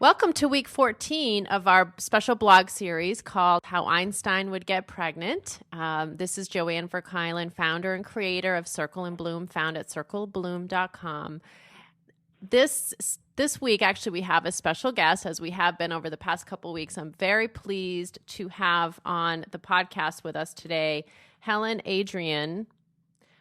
Welcome to week 14 of our special blog series called How Einstein Would Get Pregnant. This is Joanne Verkuylen, founder and creator of Circle+Bloom, found at Circle+Bloom.com. This week, actually, we have a special guest, as we have been over the past couple weeks. I'm very pleased to have on the podcast with us today Helen Adrienne,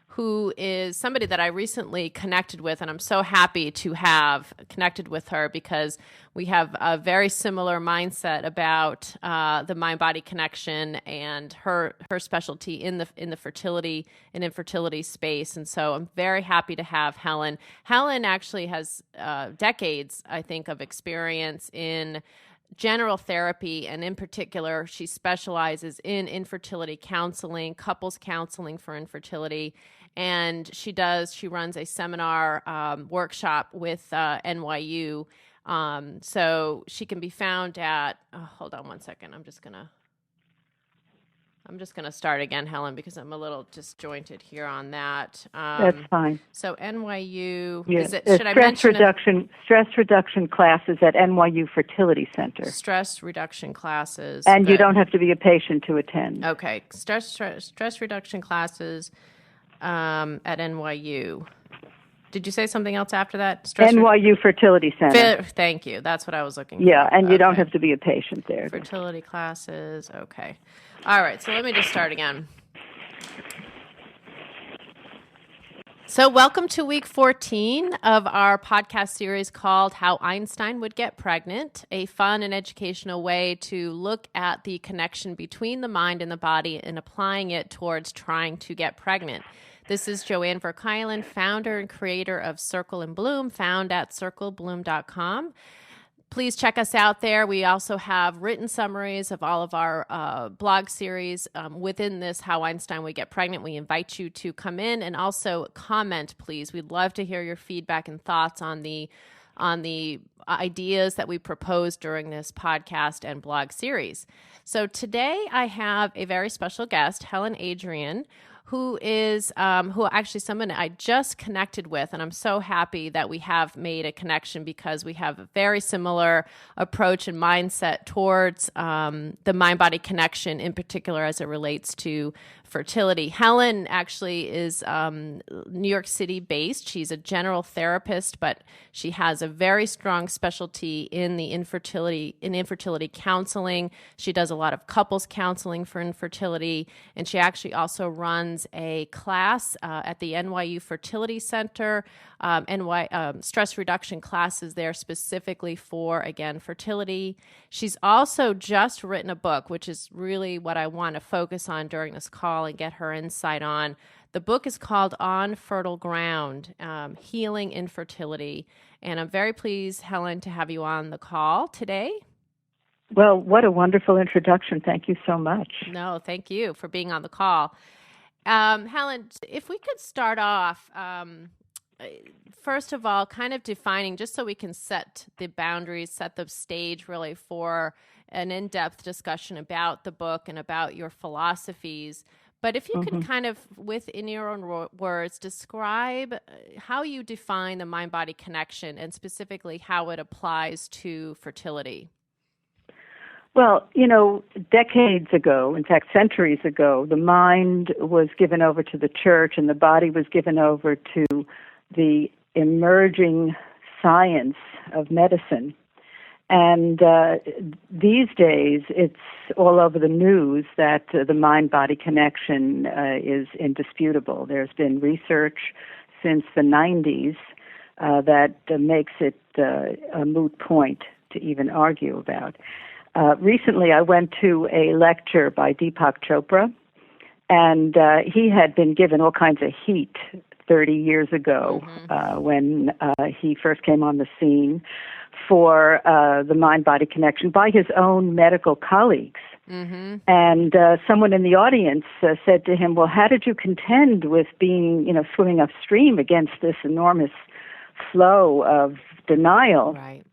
who is somebody that I recently connected with, and I'm so happy to have connected with her because we have a very similar mindset about the mind-body connection and her specialty in the fertility and infertility space. And so I'm very happy to have Helen. Helen actually has decades, I think, of experience in general therapy, and in particular, she specializes in infertility counseling, couples counseling for infertility. And she runs a seminar workshop with NYU. So she can be found at, hold on one second. I'm just gonna start again, Helen, because I'm a little disjointed here on that. That's fine. So NYU, yeah. Should I mention stress reduction classes at NYU Fertility Center. Stress reduction classes. And you don't have to be a patient to attend. Okay. Stress reduction classes at NYU. Did you say something else after that? NYU Fertility Center. Thank you. That's what I was looking for. Yeah, and you don't have to be a patient there. Fertility classes. Okay. All right. So let me just start again. So welcome to week 14 of our podcast series called How Einstein Would Get Pregnant, a fun and educational way to look at the connection between the mind and the body and applying it towards trying to get pregnant. This is Joanne Verkuylen, founder and creator of Circle+Bloom, found at Circle+Bloom.com. Please check us out there. We also have written summaries of all of our blog series within this How Einstein Would Get Pregnant. We invite you to come in and also comment, please. We'd love to hear your feedback and thoughts on the ideas that we propose during this podcast and blog series. So today I have a very special guest, Helen Adrienne, who actually someone I just connected with, and I'm so happy that we have made a connection because we have a very similar approach and mindset towards the mind-body connection, in particular as it relates to fertility. Helen actually is New York City based. She's a general therapist, but she has a very strong specialty in infertility counseling. She does a lot of couples counseling for infertility, and she actually also runs a class at the NYU Fertility Center, stress reduction classes there specifically for, again, fertility. She's also just written a book, which is really what I want to focus on during this call and get her insight on. The book is called On Fertile Ground, Healing Infertility. And I'm very pleased, Helen, to have you on the call today. Well, what a wonderful introduction. Thank you so much. No, thank you for being on the call. Helen, if we could start off, first of all, kind of defining, just so we can set the boundaries, set the stage really for an in-depth discussion about the book and about your philosophies. But if you could kind of, within your own words, describe how you define the mind-body connection and specifically how it applies to fertility. Well, decades ago, in fact, centuries ago, the mind was given over to the church and the body was given over to the emerging science of medicine. And these days, it's all over the news that the mind-body connection is indisputable. There's been research since the 90s that makes it a moot point to even argue about. Recently, I went to a lecture by Deepak Chopra, and he had been given all kinds of heat 30 years ago when he first came on the scene for the mind-body connection by his own medical colleagues. And someone in the audience said to him, well, how did you contend with being, swimming upstream against this enormous flow of denial? Right.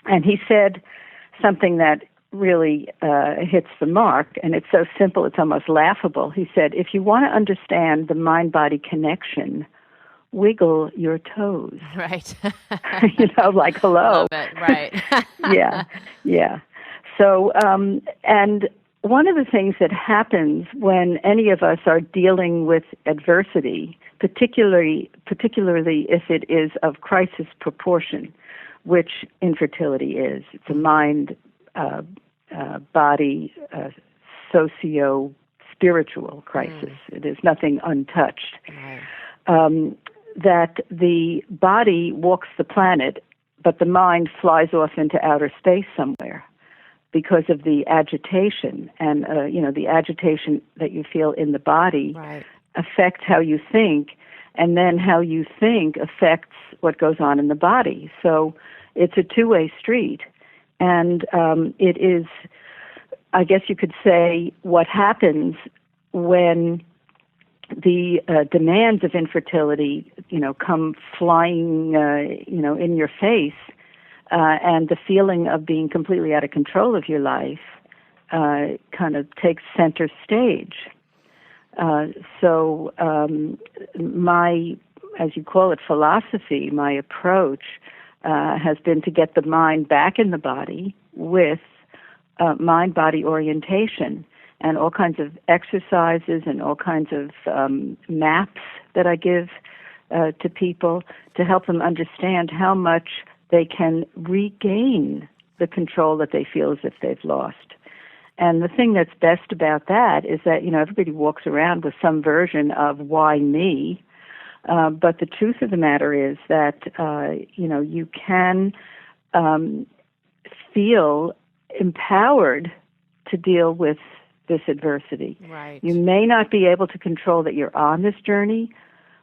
And he said something that really hits the mark, and it's so simple, it's almost laughable. He said, if you want to understand the mind-body connection, wiggle your toes. Right. Like hello. Love it. Right. Yeah, yeah. So, and one of the things that happens when any of us are dealing with adversity, particularly if it is of crisis proportion, which infertility is. It's a mind, body, socio-spiritual crisis. It is nothing untouched. Right. That the body walks the planet, but the mind flies off into outer space somewhere because of the agitation. And, the agitation that you feel in the body Right. affects how you think, and then how you think affects what goes on in the body. So it's a two-way street. And it is, I guess you could say, what happens when the demands of infertility, come flying, in your face, and the feeling of being completely out of control of your life kind of takes center stage. So my, as you call it, philosophy, my approach has been to get the mind back in the body with mind-body orientation, and all kinds of exercises and all kinds of maps that I give to people to help them understand how much they can regain the control that they feel as if they've lost. And the thing that's best about that is that, everybody walks around with some version of why me, but the truth of the matter is that, you can feel empowered to deal with this adversity. Right. You may not be able to control that you're on this journey,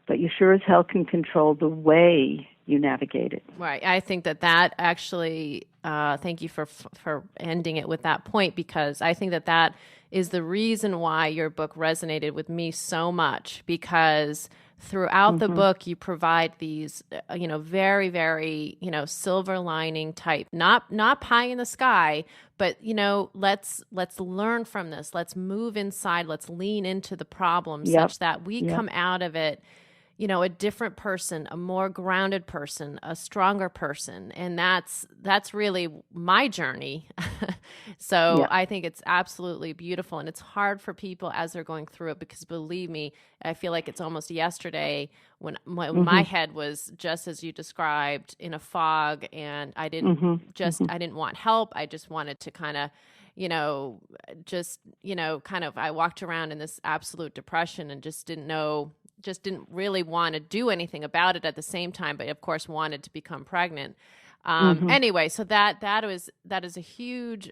but you sure as hell can control the way you navigate it. Right. I think that actually, thank you for ending it with that point, because I think that is the reason why your book resonated with me so much, because throughout the book you provide these, very, very, silver lining type, not pie in the sky, but, let's learn from this. Let's move inside. Let's lean into the problem such that we come out of it, a different person, a more grounded person, a stronger person. And that's really my journey. So I think it's absolutely beautiful. And it's hard for people as they're going through it, because believe me, I feel like it's almost yesterday when my head was just as you described, in a fog, and I didn't I didn't want help. I just wanted to kind of, I walked around in this absolute depression and just didn't really want to do anything about it at the same time, but of course wanted to become pregnant. Anyway, so that is a huge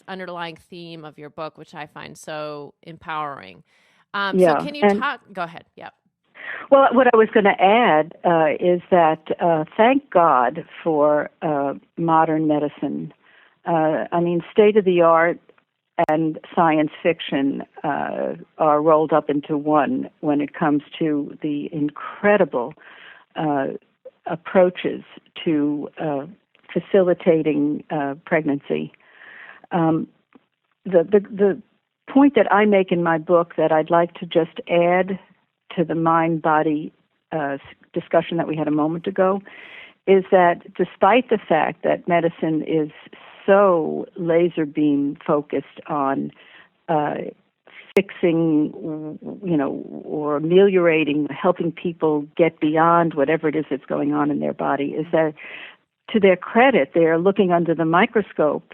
underlying theme of your book, which I find so empowering. So can you talk? Go ahead. Yeah. Well, what I was going to add is that thank God for modern medicine. State of the art and science fiction are rolled up into one when it comes to the incredible approaches to facilitating pregnancy. The point that I make in my book that I'd like to just add to the mind-body discussion that we had a moment ago is that despite the fact that medicine is so laser beam focused on fixing, or ameliorating, helping people get beyond whatever it is that's going on in their body, is that to their credit, they are looking under the microscope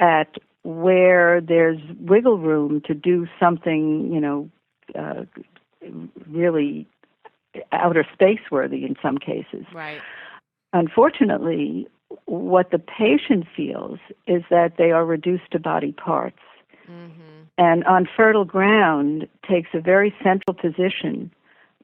at where there's wiggle room to do something, really outer space worthy in some cases. Right. Unfortunately, what the patient feels is that they are reduced to body parts. And on fertile ground takes a very central position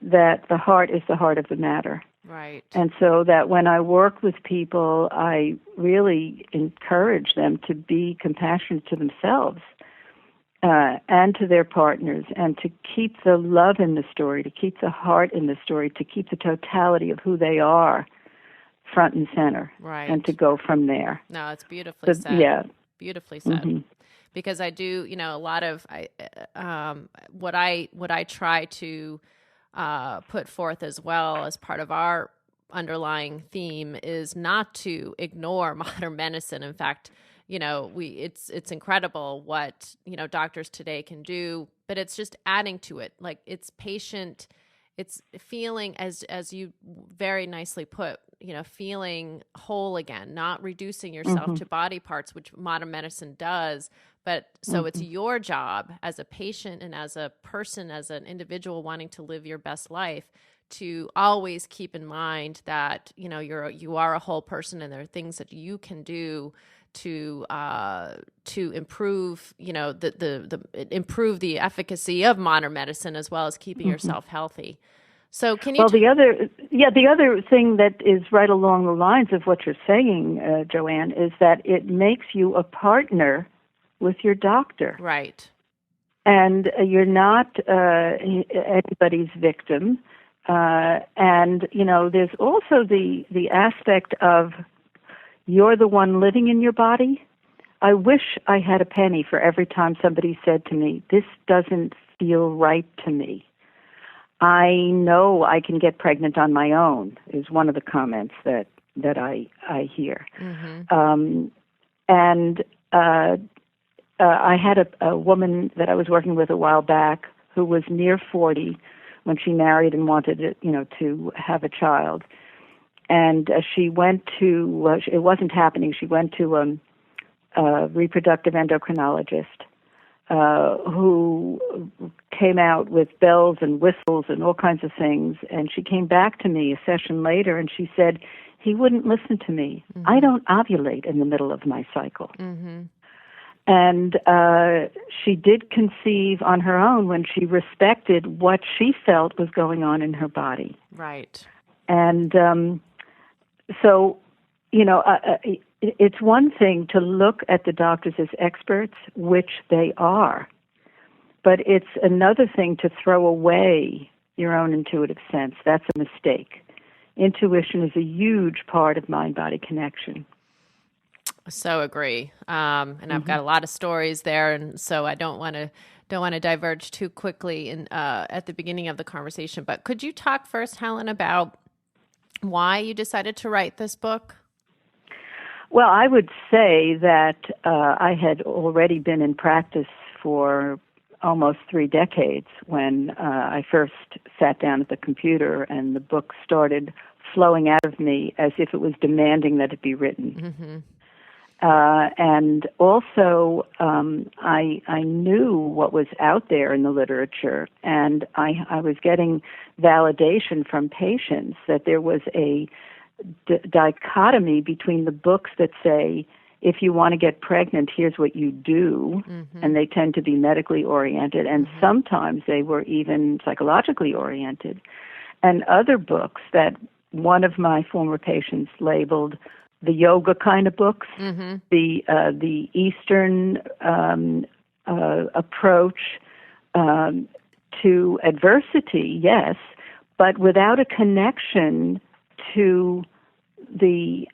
that the heart is the heart of the matter. Right. And so that when I work with people, I really encourage them to be compassionate to themselves and to their partners, and to keep the love in the story, to keep the heart in the story, to keep the totality of who they are front and center, right, and to go from there. No, it's beautifully said. Yeah. Beautifully said. Because I do, a lot of what I try to put forth as well as part of our underlying theme is not to ignore modern medicine. In fact, it's incredible what, doctors today can do, but it's just adding to it. Like it's patient, it's feeling as you very nicely put, feeling whole again, not reducing yourself to body parts, which modern medicine does. But so it's your job as a patient and as a person, as an individual wanting to live your best life, to always keep in mind that, you are a whole person and there are things that you can do to improve, improve the efficacy of modern medicine as well as keeping yourself healthy. So can you? Well, the other thing that is right along the lines of what you're saying, Joanne, is that it makes you a partner with your doctor. Right. And you're not anybody's victim. And, there's also the aspect of you're the one living in your body. I wish I had a penny for every time somebody said to me, this doesn't feel right to me. I know I can get pregnant on my own, is one of the comments that I hear. I had a woman that I was working with a while back who was near 40 when she married and wanted to have a child. And she went to, it wasn't happening, she went to a reproductive endocrinologist who came out with bells and whistles and all kinds of things. And she came back to me a session later and she said, he wouldn't listen to me. I don't ovulate in the middle of my cycle. And she did conceive on her own when she respected what she felt was going on in her body. Right. And so, it's one thing to look at the doctors as experts, which they are, but it's another thing to throw away your own intuitive sense. That's a mistake. Intuition is a huge part of mind-body connection. So agree. And I've got a lot of stories there, and so I don't want to diverge too quickly at the beginning of the conversation. But could you talk first, Helen, about why you decided to write this book? Well, I would say that I had already been in practice for almost 3 decades when I first sat down at the computer and the book started flowing out of me as if it was demanding that it be written. And also, I knew what was out there in the literature, and I was getting validation from patients that there was a dichotomy between the books that say, if you want to get pregnant, here's what you do, and they tend to be medically oriented, and sometimes they were even psychologically oriented, and other books that one of my former patients labeled the yoga kind of books, the Eastern approach to adversity, yes, but without a connection to the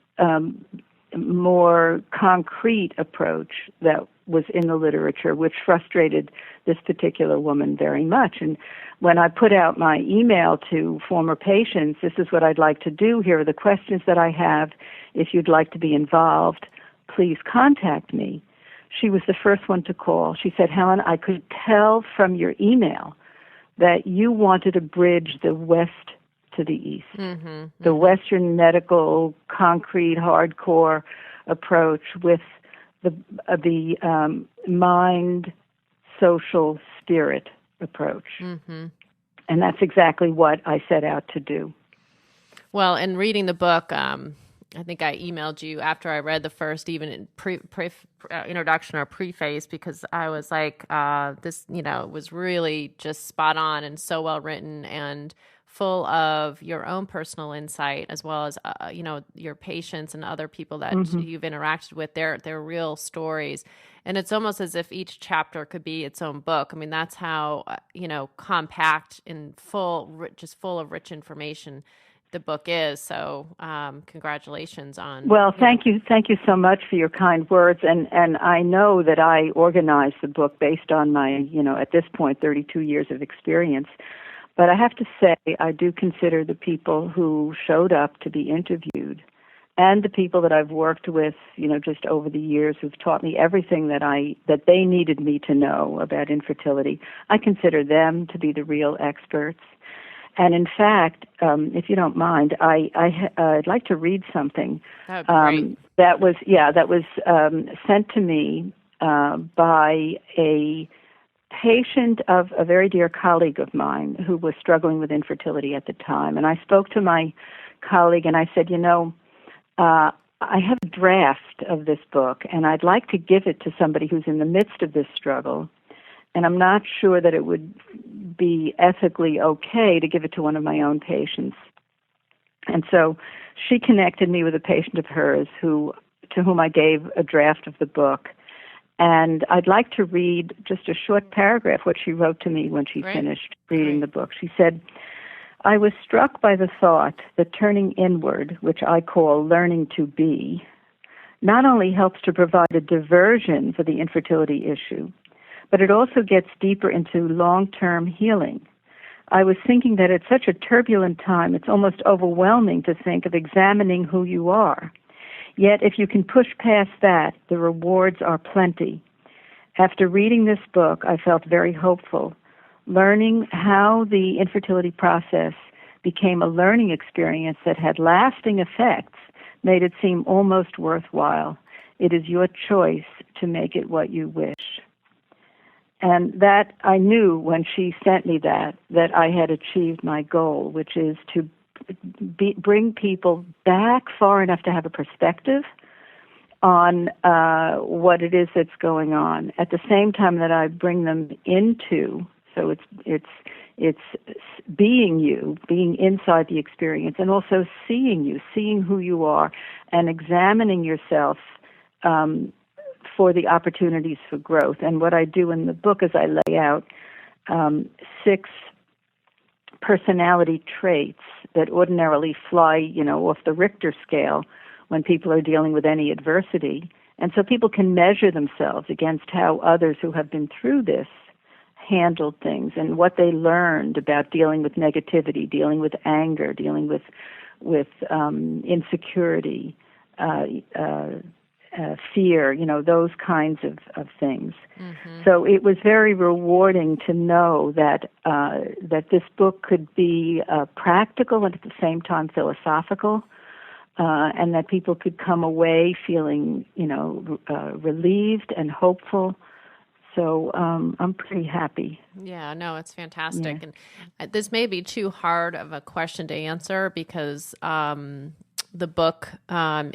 more concrete approach that was in the literature, which frustrated this particular woman very much. And when I put out my email to former patients, this is what I'd like to do, here are the questions that I have, if you'd like to be involved, please contact me. She was the first one to call. She said, Helen, I could tell from your email that you wanted to bridge the West to the East. The Western medical, concrete, hardcore approach with the mind, social, spirit approach. And that's exactly what I set out to do. Well, in reading the book, I think I emailed you after I read the first even introduction or preface, because I was like, this, was really just spot on and so well written and full of your own personal insight, as well as, your patients and other people that you've interacted with, their real stories. And it's almost as if each chapter could be its own book. I mean, that's how, compact and full of rich information the book is. So congratulations on. Well, thank you. Thank you so much for your kind words. And I know that I organized the book based on my, at this point, 32 years of experience. But I have to say, I do consider the people who showed up to be interviewed and the people that I've worked with, just over the years who've taught me everything that they needed me to know about infertility, I consider them to be the real experts. And in fact, if you don't mind, I'd like to read something that would be great. that was sent to me by a patient of a very dear colleague of mine who was struggling with infertility at the time. And I spoke to my colleague and I said, I have a draft of this book, and I'd like to give it to somebody who's in the midst of this struggle, and I'm not sure that it would be ethically okay to give it to one of my own patients. And so she connected me with a patient of hers to whom I gave a draft of the book. And I'd like to read just a short paragraph, what she wrote to me when she finished reading the book. She said, I was struck by the thought that turning inward, which I call learning to be, not only helps to provide a diversion for the infertility issue, but it also gets deeper into long-term healing. I was thinking that at such a turbulent time, it's almost overwhelming to think of examining who you are. Yet if you can push past that, the rewards are plenty. After reading this book, I felt very hopeful. Learning how the infertility process became a learning experience that had lasting effects made it seem almost worthwhile. It is your choice to make it what you wish. And that I knew when she sent me that I had achieved my goal, which is to bring people back far enough to have a perspective on what it is that's going on. At the same time that I bring them into, so it's being you, being inside the experience, and also seeing you, seeing who you are, and examining yourself for the opportunities for growth. And what I do in the book is I lay out 6 personality traits that ordinarily fly, off the Richter scale when people are dealing with any adversity. And so people can measure themselves against how others who have been through this handled things and what they learned about dealing with negativity, dealing with anger, dealing with insecurity, fear, those kinds of things. Mm-hmm. So it was very rewarding to know that this book could be practical and at the same time philosophical, and that people could come away feeling, relieved and hopeful. So I'm pretty happy. Yeah, no, it's fantastic. Yeah. And this may be too hard of a question to answer because the book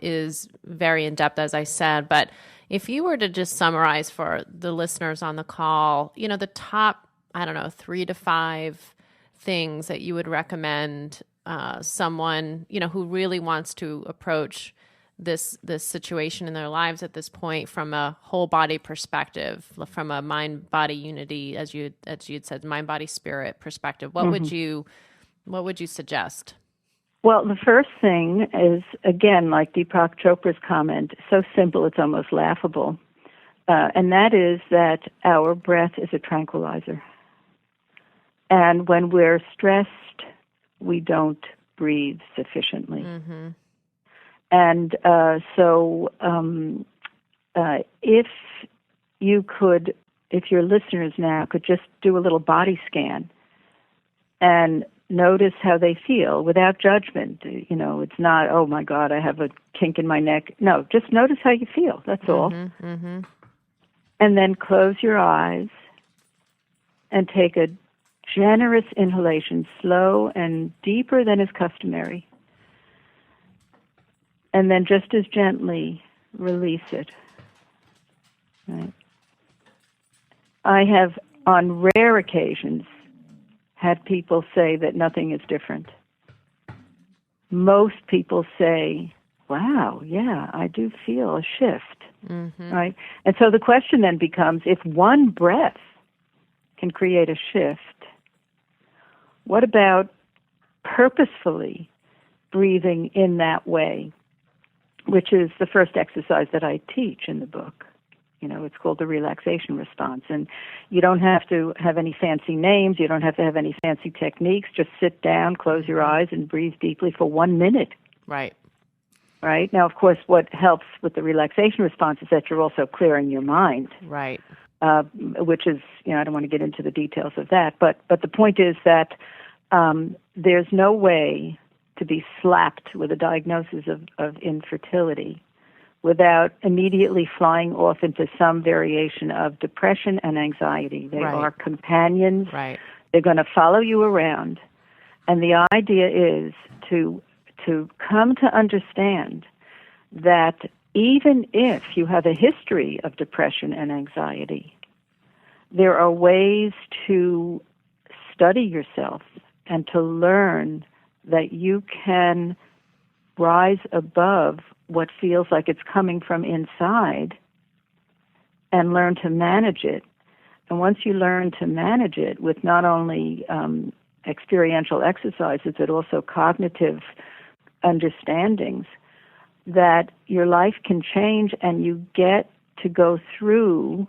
is very in-depth, as I said. But if you were to just summarize for the listeners on the call, the top, 3 to 5 things that you would recommend someone, who really wants to approach this situation in their lives at this point from a whole body perspective, from a mind body unity, as you had said, mind body spirit perspective, what would you suggest? Well, the first thing is, again, like Deepak Chopra's comment, so simple it's almost laughable, and that is that our breath is a tranquilizer. And when we're stressed, we don't breathe sufficiently. Mm-hmm. And so if your listeners now could just do a little body scan and notice how they feel without judgment. It's not, oh my God, I have a kink in my neck. No, just notice how you feel. That's all. Mm-hmm. And then close your eyes and take a generous inhalation, slow and deeper than is customary. And then just as gently release it. Right. I have, on rare occasions, had people say that nothing is different. Most people say, wow, yeah, I do feel a shift, right? And so the question then becomes, if one breath can create a shift, what about purposefully breathing in that way, which is the first exercise that I teach in the book. It's called the relaxation response. And you don't have to have any fancy names. You don't have to have any fancy techniques. Just sit down, close your eyes, and breathe deeply for 1 minute. Right. Right. Now, of course, what helps with the relaxation response is that you're also clearing your mind. Right. Which is, I don't want to get into the details of that. But the point is that there's no way to be slapped with a diagnosis of infertility without immediately flying off into some variation of depression and anxiety. They are companions. Right. They're going to follow you around. And the idea is to come to understand that even if you have a history of depression and anxiety, there are ways to study yourself and to learn that you can rise above what feels like it's coming from inside and learn to manage it. And once you learn to manage it with not only experiential exercises, but also cognitive understandings, that your life can change and you get to go through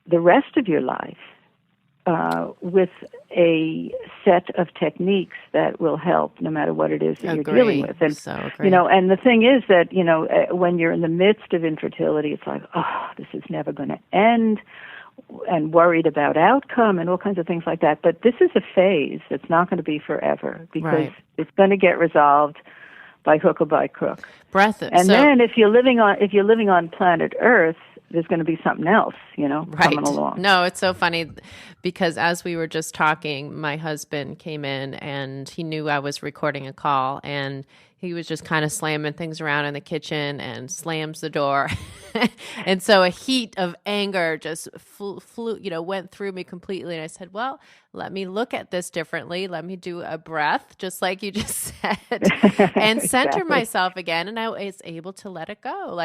the rest of your life with a set of techniques that will help no matter what it is that you're dealing with. And, and the thing is that, when you're in the midst of infertility, it's like, oh, this is never going to end, and worried about outcome and all kinds of things like that. But this is a phase that's not going to be forever, because it's going to get resolved by hook or by crook. And then if you're living on planet Earth, there's going to be something else, coming along. No, it's so funny because as we were just talking, my husband came in and he knew I was recording a call, and he was just kind of slamming things around in the kitchen and slams the door. And so a heat of anger just went through me completely. And I said, well, let me look at this differently. Let me do a breath, just like you just said, and center myself again. And I was able to let it go.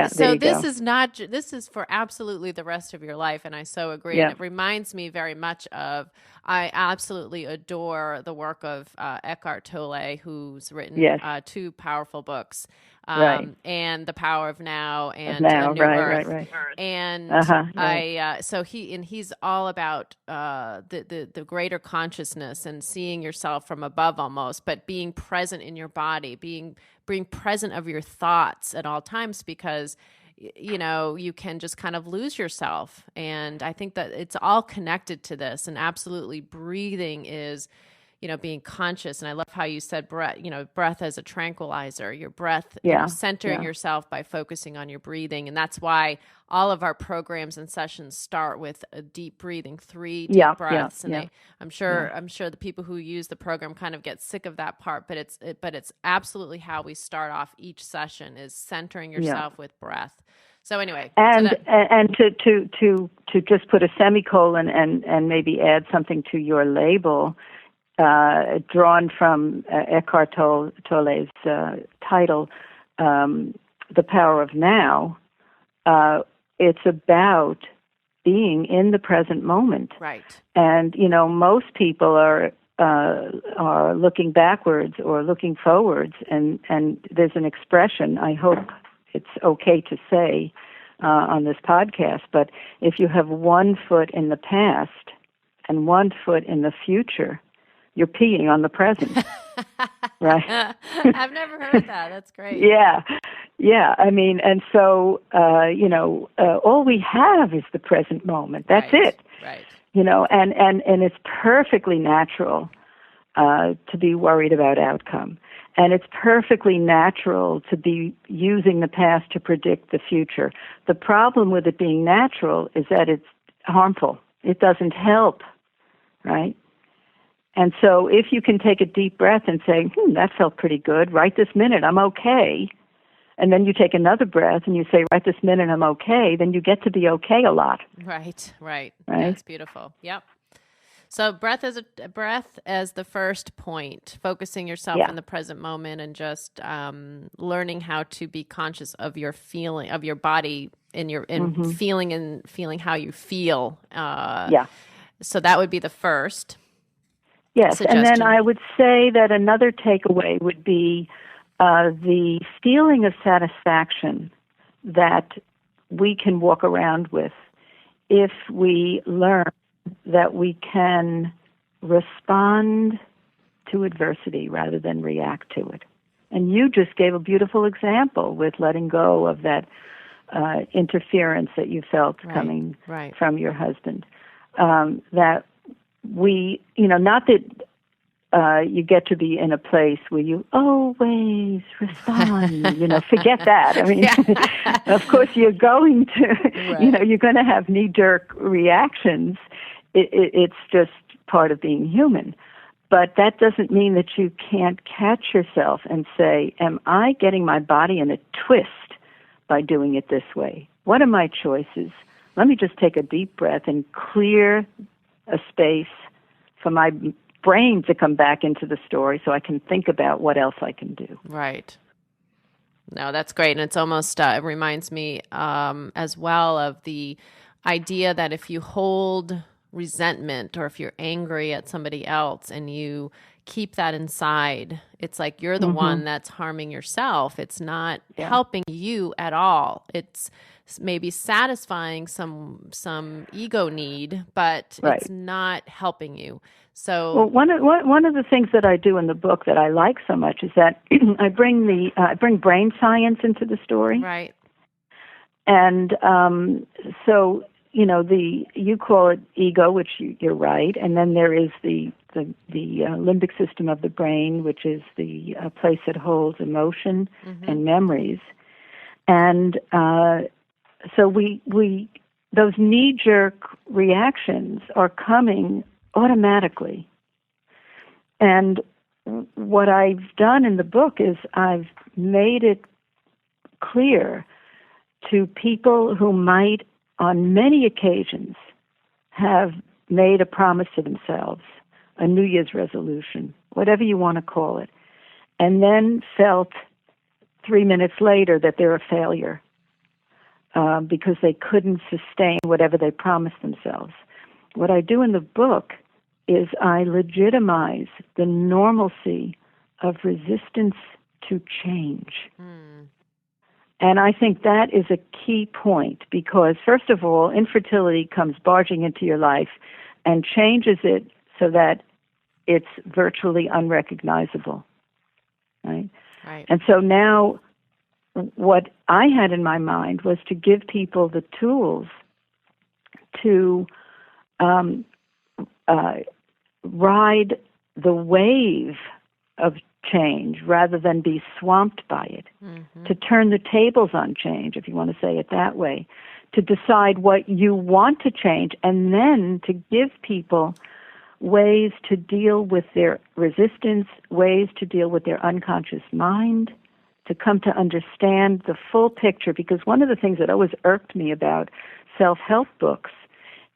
So this is for absolutely the rest of your life. And I so agree. Yeah. And it reminds me very much of, I absolutely adore the work of Eckhart Tolle, who's written 2 powerful books, and The Power of Now and A New Earth. Right. And he's all about the greater consciousness and seeing yourself from above almost, but being present in your body, being present of your thoughts at all times, because you can just kind of lose yourself. And I think that it's all connected to this, and absolutely breathing is, being conscious. And I love how you said breath as a tranquilizer, your breath, centering yourself by focusing on your breathing. And that's why all of our programs and sessions start with a deep breathing, 3 deep breaths. And I'm sure the people who use the program kind of get sick of that part, but it's absolutely how we start off each session, is centering yourself with breath. So anyway, and to just put a semicolon and maybe add something to your label, drawn from Eckhart Tolle's title, The Power of Now. It's about being in the present moment. Right. And most people are looking backwards or looking forwards, and there's an expression, I hope it's okay to say on this podcast, but if you have one foot in the past and one foot in the future, you're peeing on the present. Right? I've never heard that. That's great. Yeah. I mean, and so, all we have is the present moment. That's it. Right. And it's perfectly natural to be worried about outcome. And it's perfectly natural to be using the past to predict the future. The problem with it being natural is that it's harmful. It doesn't help, right? And so if you can take a deep breath and say, that felt pretty good, right this minute, I'm okay. And then you take another breath and you say, right this minute, I'm okay, then you get to be okay a lot. Right. That's beautiful. Yep. So breath as the first point, focusing yourself in the present moment, and just learning how to be conscious of your feeling, of your body, feeling how you feel. So that would be the first. Yes, suggestion. And then I would say that another takeaway would be the feeling of satisfaction that we can walk around with if we learn that we can respond to adversity rather than react to it. And you just gave a beautiful example with letting go of that interference that you felt coming from your husband. That we, not that you get to be in a place where you always respond, forget that. I mean, of course you're going to, you're going to have knee-jerk reactions. It's just part of being human. But that doesn't mean that you can't catch yourself and say, am I getting my body in a twist by doing it this way? What are my choices? Let me just take a deep breath and clear a space for my brain to come back into the story so I can think about what else I can do. Right. No, that's great. And it's almost, it reminds me as well of the idea that if you hold resentment or if you're angry at somebody else and you keep that inside, it's like you're the one that's harming yourself. It's not helping you at all. It's maybe satisfying some ego need, but it's not helping you. So, well, one of the things that I do in the book that I like so much is that I bring brain science into the story, right? And so you call it ego, which you're right, and then there is the limbic system of the brain, which is the place that holds emotion and memories, and so we those knee-jerk reactions are coming automatically. And what I've done in the book is I've made it clear to people who might, on many occasions, have made a promise to themselves, a New Year's resolution, whatever you want to call it, and then felt 3 minutes later that they're a failure because they couldn't sustain whatever they promised themselves. What I do in the book is I legitimize the normalcy of resistance to change. And I think that is a key point because, first of all, infertility comes barging into your life and changes it so that it's virtually unrecognizable, right? And so now what I had in my mind was to give people the tools to ride the wave of change rather than be swamped by it, to turn the tables on change, if you want to say it that way, to decide what you want to change, and then to give people ways to deal with their resistance, ways to deal with their unconscious mind, to come to understand the full picture. Because one of the things that always irked me about self-help books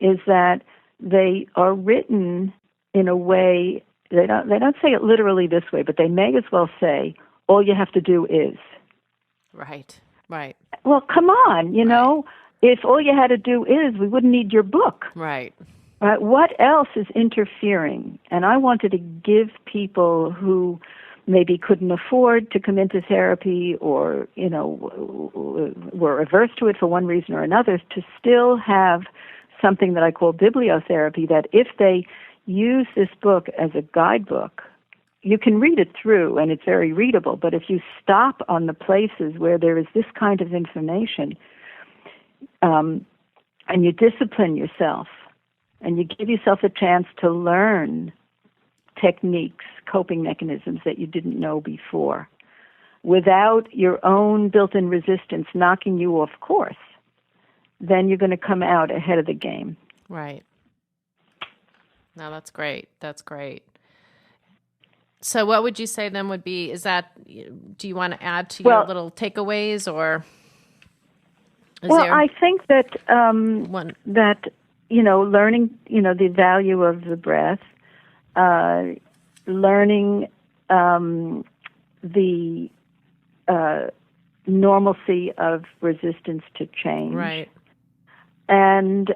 is that they are written in a way, they don't say it literally this way, but they may as well say, all you have to do is. Right. Well, come on, if all you had to do is, we wouldn't need your book. Right. What else is interfering? And I wanted to give people who maybe couldn't afford to come into therapy or, were averse to it for one reason or another, to still have something that I call bibliotherapy, that if they use this book as a guidebook, you can read it through and it's very readable, but if you stop on the places where there is this kind of information, and you discipline yourself, and you give yourself a chance to learn techniques, coping mechanisms that you didn't know before, without your own built-in resistance knocking you off course, then you're going to come out ahead of the game. Right. No, that's great. So what would you say then would be, do you want to add to your little takeaways, or? I think that, learning, the value of the breath, learning the normalcy of resistance to change. Right. And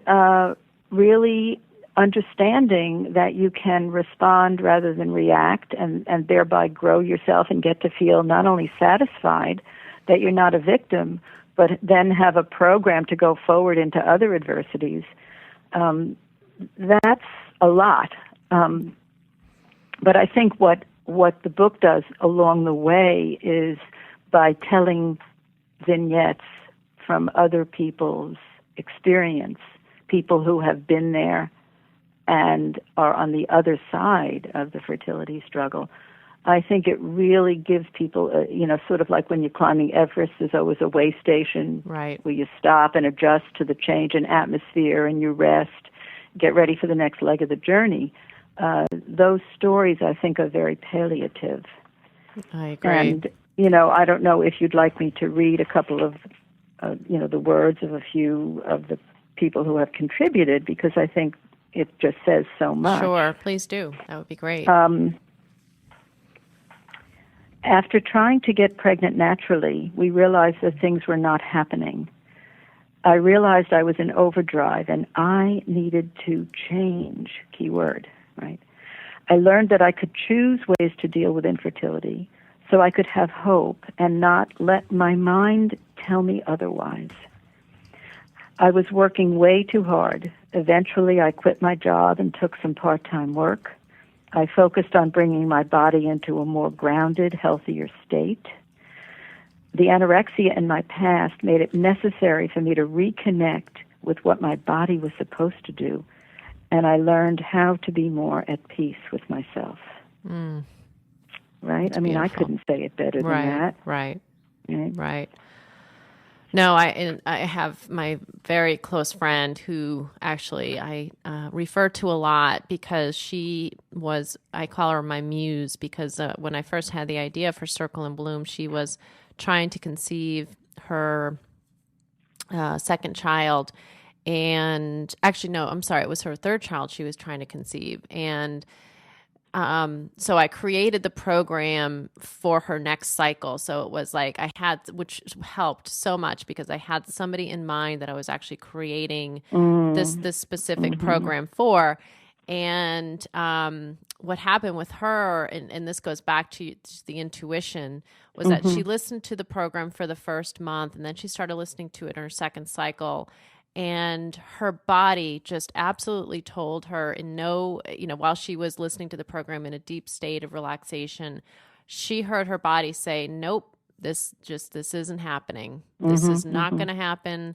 really understanding that you can respond rather than react, and thereby grow yourself and get to feel not only satisfied that you're not a victim, but then have a program to go forward into other adversities, that's a lot. But I think what the book does along the way is by telling vignettes from other people's experience, people who have been there and are on the other side of the fertility struggle. I think it really gives people, sort of like when you're climbing Everest, there's always a way station right, where you stop and adjust to the change in atmosphere and you rest, get ready for the next leg of the journey. Those stories, I think, are very palliative. I agree. And, I don't know if you'd like me to read a couple of, the words of a few of the people who have contributed, because I think it just says so much. Sure, please do. That would be great. After trying to get pregnant naturally, we realized that things were not happening. I realized I was in overdrive and I needed to change, key word, right? I learned that I could choose ways to deal with infertility so I could have hope and not let my mind tell me otherwise. I was working way too hard. Eventually, I quit my job and took some part-time work. I focused on bringing my body into a more grounded, healthier state. The anorexia in my past made it necessary for me to reconnect with what my body was supposed to do, and I learned how to be more at peace with myself. Right? That's beautiful. I couldn't say it better than that. Right. No, I have my very close friend who actually I refer to a lot because she was, I call her my muse, because when I first had the idea for Circle+Bloom, she was trying to conceive her second child. And actually, no, I'm sorry, it was her third child she was trying to conceive. And so I created the program for her next cycle. So it was like which helped so much because I had somebody in mind that I was actually creating this specific program for. And what happened with her, and this goes back to the intuition, was that she listened to the program for the first month, and then she started listening to it in her second cycle. And her body just absolutely told her while she was listening to the program in a deep state of relaxation, she heard her body say, nope, this isn't happening. This is not going to happen.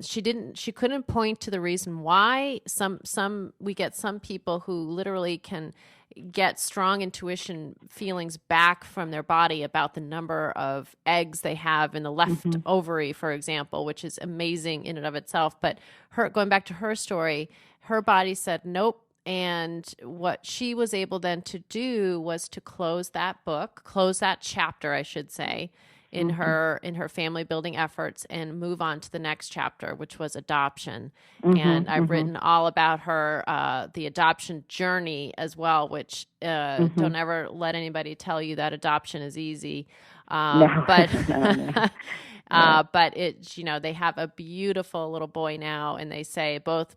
She couldn't point to the reason why. We get some people who literally can get strong intuition feelings back from their body about the number of eggs they have in the left ovary, for example, which is amazing in and of itself. But going back to her story, her body said nope. And what she was able then to do was to close that chapter, I should say, in her family building efforts and move on to the next chapter, which was adoption. And I've written all about her, the adoption journey as well, which don't ever let anybody tell you that adoption is easy. But but they have a beautiful little boy now, and they say both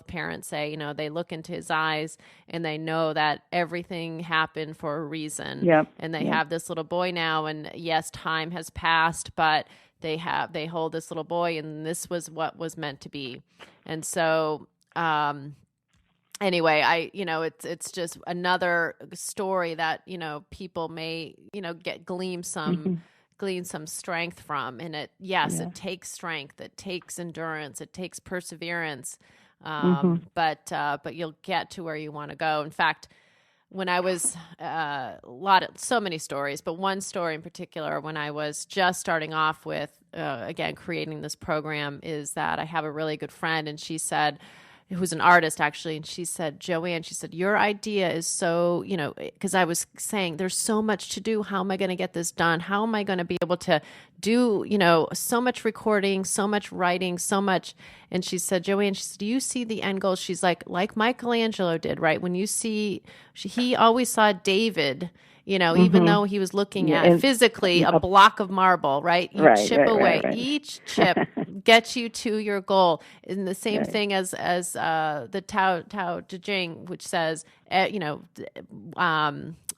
parents say, they look into his eyes and they know that everything happened for a reason. And they have this little boy now, and yes, time has passed, but they hold this little boy, and this was what was meant to be. And so, anyway, it's just another story that, people may, glean some strength from. And it takes strength, it takes endurance, it takes perseverance. But you'll get to where you want to go. In fact, when I was so many stories, but one story in particular, when I was just starting off with, again, creating this program, is that I have a really good friend, and she said, who's an artist actually, and she said, Joanne, she said, your idea is so, because I was saying there's so much to do. How am I going to get this done? How am I going to be able to do, so much recording, so much writing, so much? And she said, Joanne, she said, do you see the end goal? She's like Michelangelo did, right? When you see, he always saw David, even though he was looking at physically a block of marble, right? You chip away. Right. Each chip gets you to your goal. And the same thing as the Tao Te Ching, which says,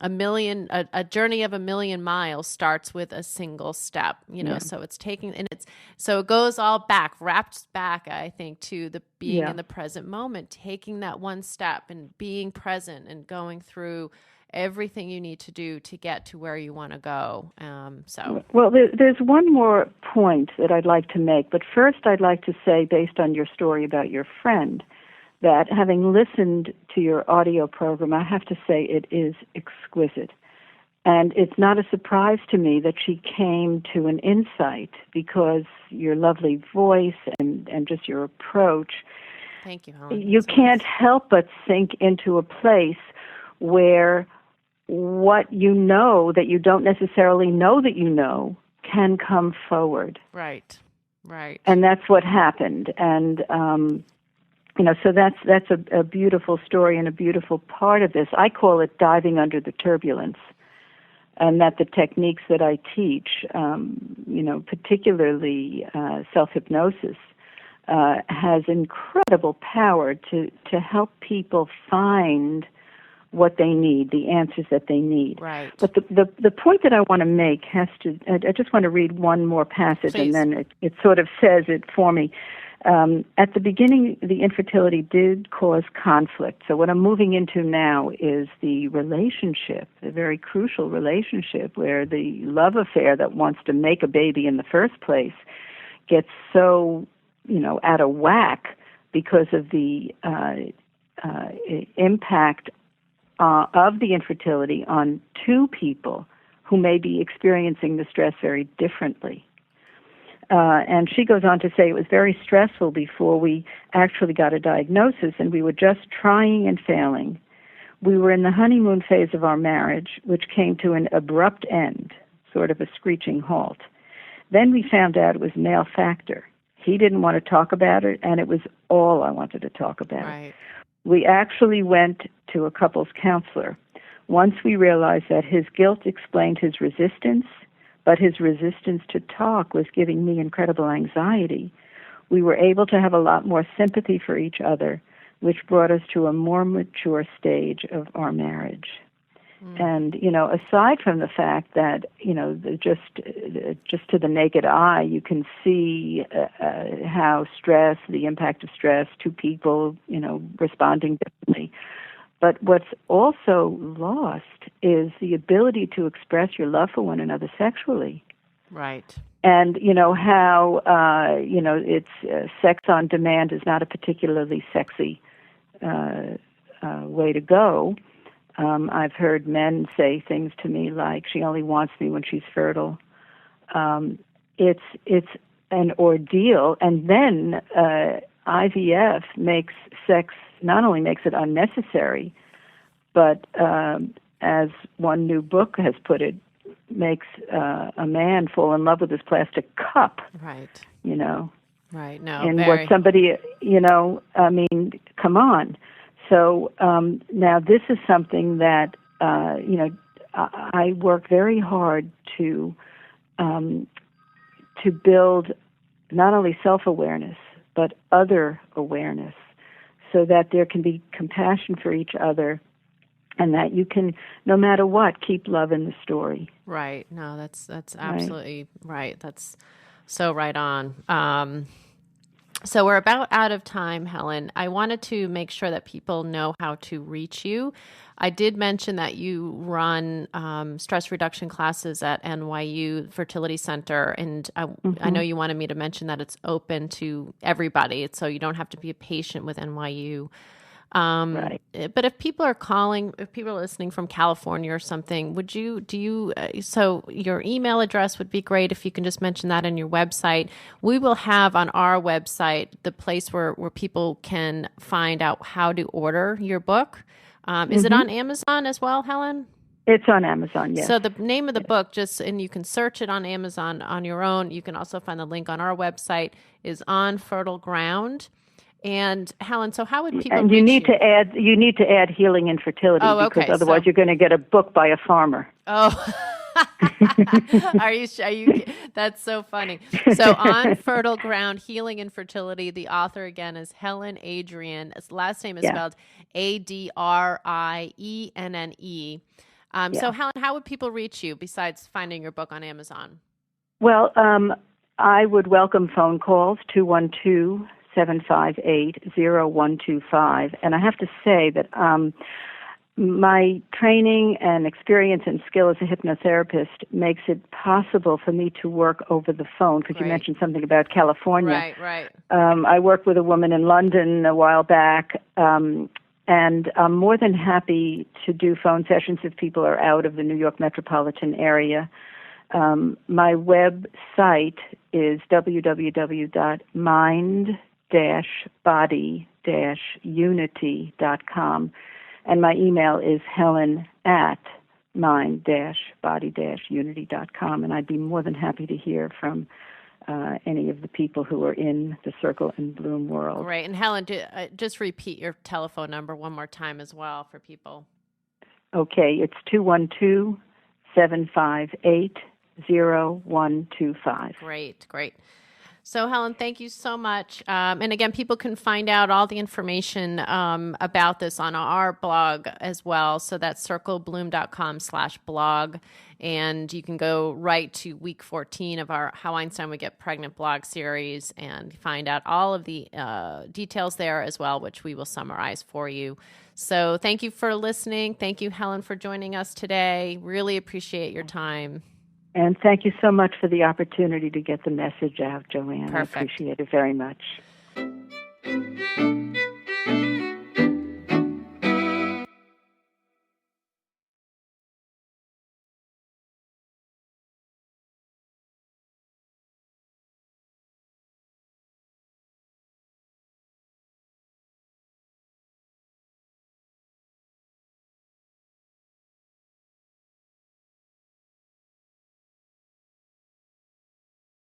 a journey of 1,000,000 miles starts with a single step, so it's taking, and so it goes all back, wrapped back, I think, to the being in the present moment, taking that one step and being present and going through everything you need to do to get to where you want to go. Well, there's one more point that I'd like to make, but first I'd like to say, based on your story about your friend, that having listened to your audio program, I have to say it is exquisite. And it's not a surprise to me that she came to an insight, because your lovely voice and just your approach. Thank you, Helen. You can't help but sink into a place where what you know that you don't necessarily know that you know can come forward. Right. And that's what happened. And, so that's a beautiful story and a beautiful part of this. I call it diving under the turbulence. And that the techniques that I teach, particularly self-hypnosis, has incredible power to help people find what they need, the answers that they need. Right. But the point that I want to make has to, I just want to read one more passage. Please. And then it sort of says it for me. At the beginning, the infertility did cause conflict. So what I'm moving into now is the relationship, the very crucial relationship where the love affair that wants to make a baby in the first place gets so, out of whack because of the impact of the infertility on two people who may be experiencing the stress very differently. And she goes on to say it was very stressful before we actually got a diagnosis, and we were just trying and failing. We were in the honeymoon phase of our marriage, which came to an abrupt end, sort of a screeching halt. Then we found out it was male factor. He didn't want to talk about it, and it was all I wanted to talk about. Right. We actually went to a couples counselor. Once we realized that his guilt explained his resistance, but his resistance to talk was giving me incredible anxiety, we were able to have a lot more sympathy for each other, which brought us to a more mature stage of our marriage. And, aside from the fact that, just to the naked eye, you can see how the impact of stress, two people, responding differently. But what's also lost is the ability to express your love for one another sexually. Right. And, how, it's sex on demand is not a particularly sexy way to go. I've heard men say things to me like, she only wants me when she's fertile. It's an ordeal. And then IVF makes sex, not only makes it unnecessary, but as one new book has put it, makes a man fall in love with his plastic cup. Right. Right. No. And what somebody, come on. So now this is something that, I work very hard to build not only self-awareness, but other awareness, so that there can be compassion for each other, and that you can, no matter what, keep love in the story. Right. No, that's absolutely right. That's so right on. So we're about out of time, Helen. I wanted to make sure that people know how to reach you. I did mention that you run stress reduction classes at NYU Fertility Center, and I know you wanted me to mention that it's open to everybody, so you don't have to be a patient with NYU. Right. But if people are listening from California or something, so your email address would be great if you can just mention that on your website. We will have on our website the place where people can find out how to order your book. Is it on Amazon as well, Helen? It's on Amazon, yes. So the name of the book, and you can search it on Amazon on your own. You can also find the link on our website, is On Fertile Ground. And Helen, so how would people reach you? You need to add healing infertility, because otherwise you're going to get a book by a farmer. Oh. Are you that's so funny. So On Fertile Ground, Healing Infertility, the author again is Helen Adrienne. His last name is spelled Adrienne. So Helen, how would people reach you besides finding your book on Amazon? Well, I would welcome phone calls, 212-758-0125. And I have to say that my training and experience and skill as a hypnotherapist makes it possible for me to work over the phone, because you mentioned something about California. Right. I worked with a woman in London a while back, and I'm more than happy to do phone sessions if people are out of the New York metropolitan area. My website is www.mind-body-unity.com, and my email is helen@mind-body-unity.com, and I'd be more than happy to hear from any of the people who are in the Circle and Bloom world. Great. And Helen, just repeat your telephone number one more time as well for people. Okay, it's 212-758-0125. Great. So, Helen, thank you so much. And again, people can find out all the information about this on our blog as well. So that's circlebloom.com/blog. And you can go right to week 14 of our How Einstein Would Get Pregnant blog series and find out all of the details there as well, which we will summarize for you. So thank you for listening. Thank you, Helen, for joining us today. Really appreciate your time. And thank you so much for the opportunity to get the message out, Joanne. Perfect. I appreciate it very much.